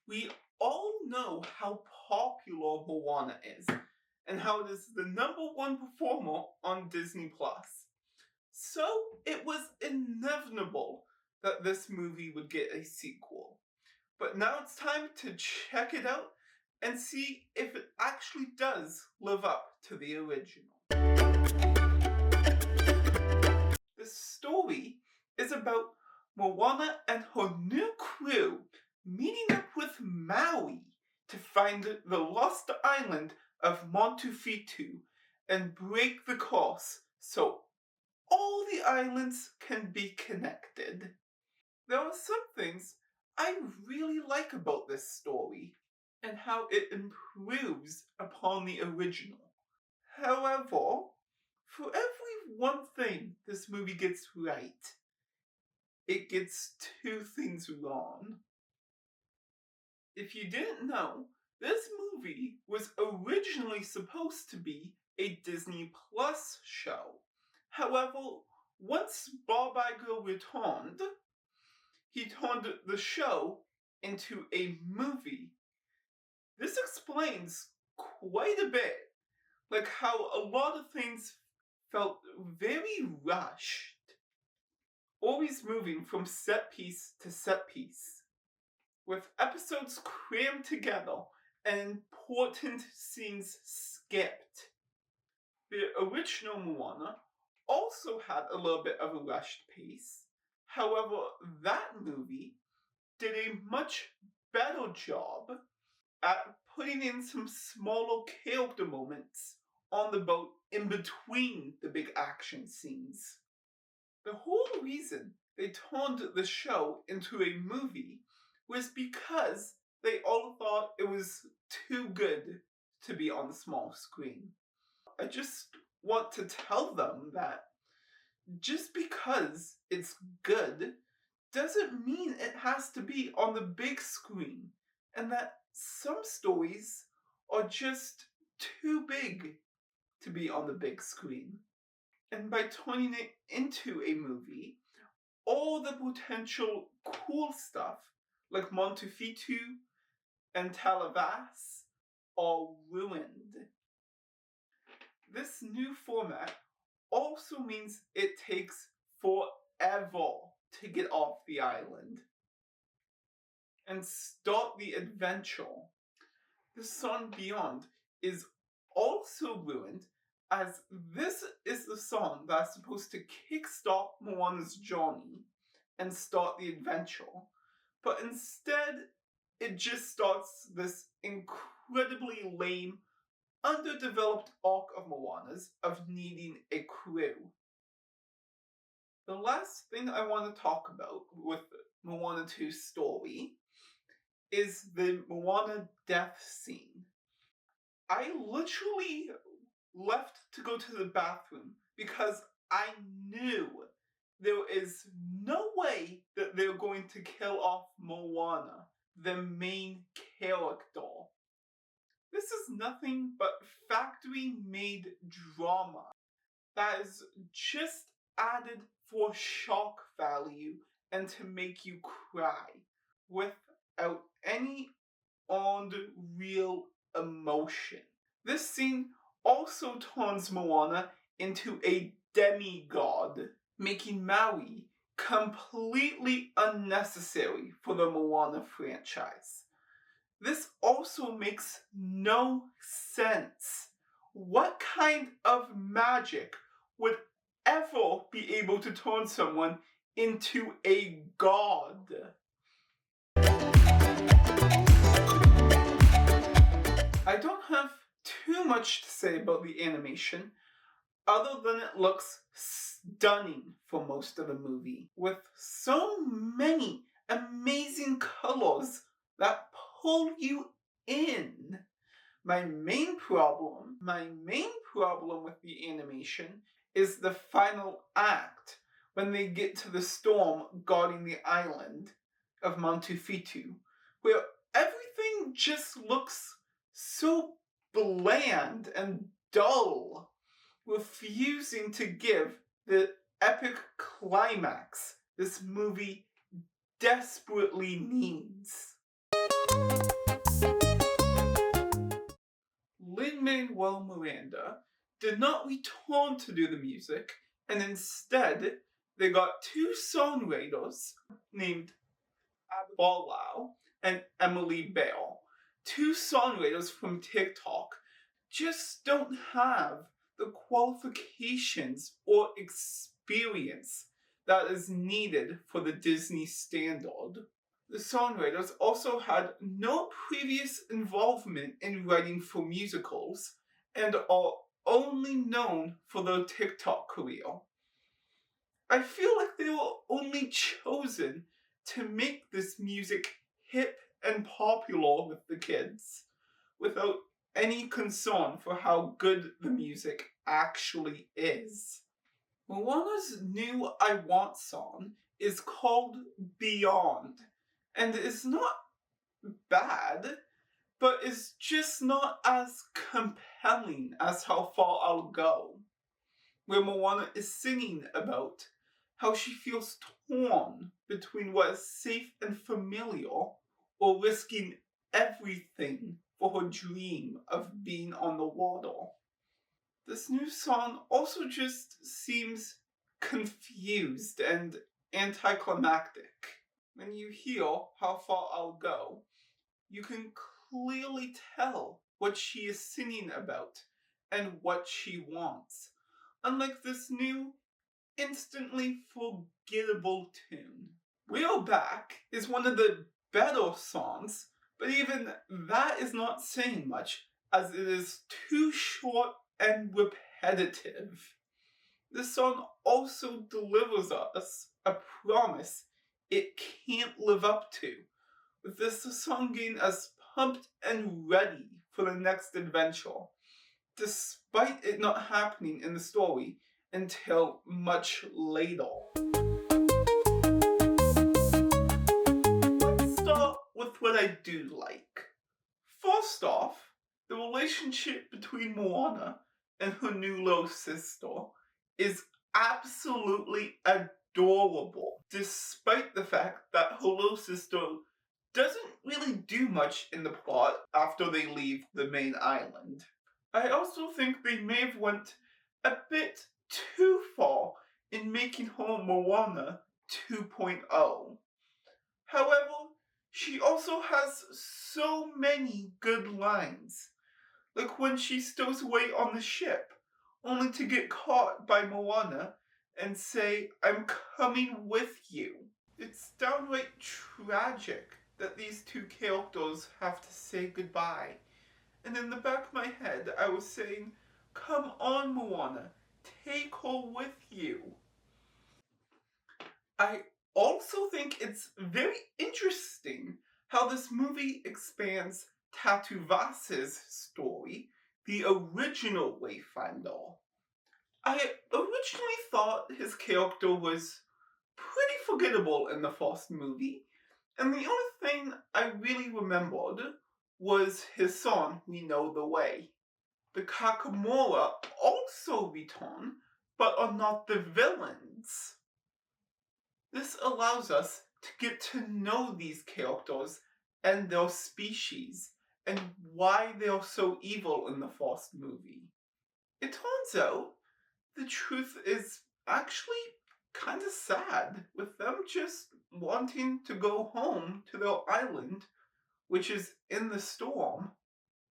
We all know how popular Moana is, and how it is the #1 performer on Disney+. So it was inevitable that this movie would get a sequel. But now it's time to check it out and see if it actually does live up to the original. The story is about Moana and her new crew meeting up with Maui to find the lost island of Montefito and break the curse so all the islands can be connected. There are some things I really like about this story and how it improves upon the original. However, for every one thing this movie gets right, it gets two things wrong. If you didn't know, this movie was originally supposed to be a Disney Plus show. However, once Bob Iger returned, he turned the show into a movie. This explains quite a bit, like how a lot of things felt very rushed, always moving from set piece to set piece, with episodes crammed together and important scenes skipped. The original Moana also had a little bit of a rushed pace. However, that movie did a much better job at putting in some smaller character moments on the boat in between the big action scenes. The whole reason they turned the show into a movie was because they all thought it was too good to be on the small screen. I just want to tell them that just because it's good doesn't mean it has to be on the big screen, and that some stories are just too big to be on the big screen. And by turning it into a movie, all the potential cool stuff like Montefito and Talavas are ruined. This new format also means it takes forever to get off the island and start the adventure. The song Beyond is also ruined, as this is the song that's supposed to kickstart Moana's journey and start the adventure, but instead it just starts this incredibly lame, underdeveloped arc of Moana's of needing a crew. The last thing I want to talk about with Moana 2's story is the Moana death scene. I literally left to go to the bathroom because I knew there is no way that they're going to kill off Moana, the main character. This is nothing but factory-made drama that is just added for shock value and to make you cry without any earned real emotion. This scene also turns Moana into a demigod, making Maui completely unnecessary for the Moana franchise. This also makes no sense. What kind of magic would ever be able to turn someone into a god? I don't have too much to say about the animation, other than it looks stunning for most of the movie, with so many amazing colors that pull you in. My main problem with the animation is the final act, when they get to the storm guarding the island of Montefito, where everything just looks so bland and dull, refusing to give the epic climax this movie desperately needs. Lin-Manuel Miranda did not return to do the music, and instead they got two songwriters named Barlow and Emily Bale. Two songwriters from TikTok just don't have the qualifications or experience that is needed for the Disney standard. The songwriters also had no previous involvement in writing for musicals and are only known for their TikTok career. I feel like they were only chosen to make this music hip and popular with the kids, without any concern for how good the music actually is. Moana's new I Want song is called Beyond, and is not bad, but is just not as compelling as How Far I'll Go, where Moana is singing about how she feels torn between what is safe and familiar or risking everything for her dream of being on the water. This new song also just seems confused and anticlimactic. When you hear How Far I'll Go, you can clearly tell what she is singing about and what she wants, unlike this new, instantly forgettable tune. We're Back is one of the better songs, but even that is not saying much, as it is too short and repetitive. This song also delivers us a promise it can't live up to, with this song getting us pumped and ready for the next adventure, despite it not happening in the story until much later. Let's start with what I do like. First off, the relationship between Moana and her new little sister is absolutely adorable, despite the fact that her little sister doesn't really do much in the plot after they leave the main island. I also think they may have went a bit too far in making her Moana 2.0. However, she also has so many good lines, like when she stows away on the ship, only to get caught by Moana and say, "I'm coming with you." It's downright tragic that these two characters have to say goodbye. And in the back of my head, I was saying, "Come on, Moana, take her with you." I also think it's very interesting how this movie expands Tatuvas's story, the original Wayfinder. I originally thought his character was pretty forgettable in the first movie, and the only thing I really remembered was his song, "We Know the Way." The Kakamora also return, but are not the villains. This allows us to get to know these characters and their species, and why they are so evil in the first movie. It turns out the truth is actually kind of sad, with them just wanting to go home to their island, which is in the storm.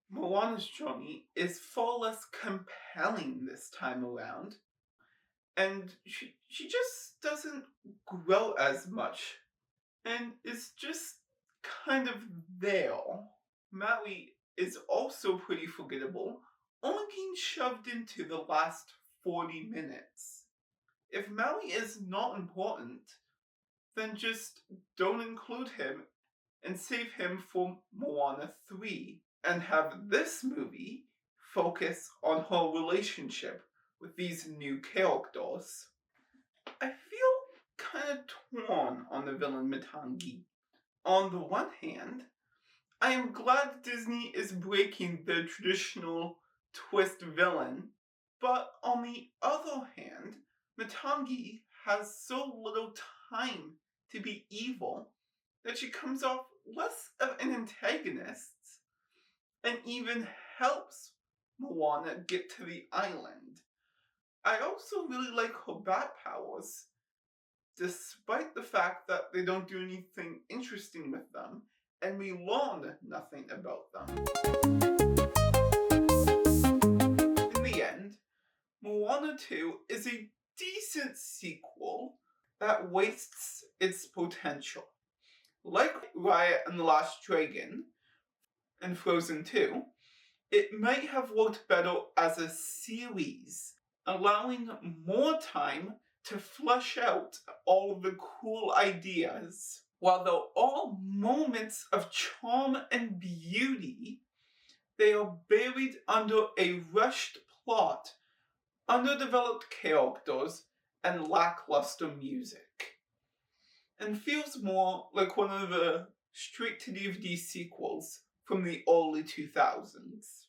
Moana's journey is far less compelling this time around, and she just doesn't grow as much, and is just kind of there. Maui is also pretty forgettable, only being shoved into the last 40 minutes. If Maui is not important, then just don't include him and save him for Moana 3, and have this movie focus on her relationship with these new characters. I feel kind of torn on the villain Matangi. On the one hand, I am glad Disney is breaking the traditional twist villain, but on the other hand, Matangi has so little time to be evil that she comes off less of an antagonist and even helps Moana get to the island. I also really like her bat powers, despite the fact that they don't do anything interesting with them, and we learn nothing about them. In the end, Moana 2 is a decent sequel that wastes its potential. Like Raya and the Last Dragon and Frozen 2, it might have worked better as a series, allowing more time to flesh out all of the cool ideas. While they're all moments of charm and beauty, they are buried under a rushed plot, underdeveloped characters, and lackluster music. And feels more like one of the straight to DVD sequels from the early 2000s.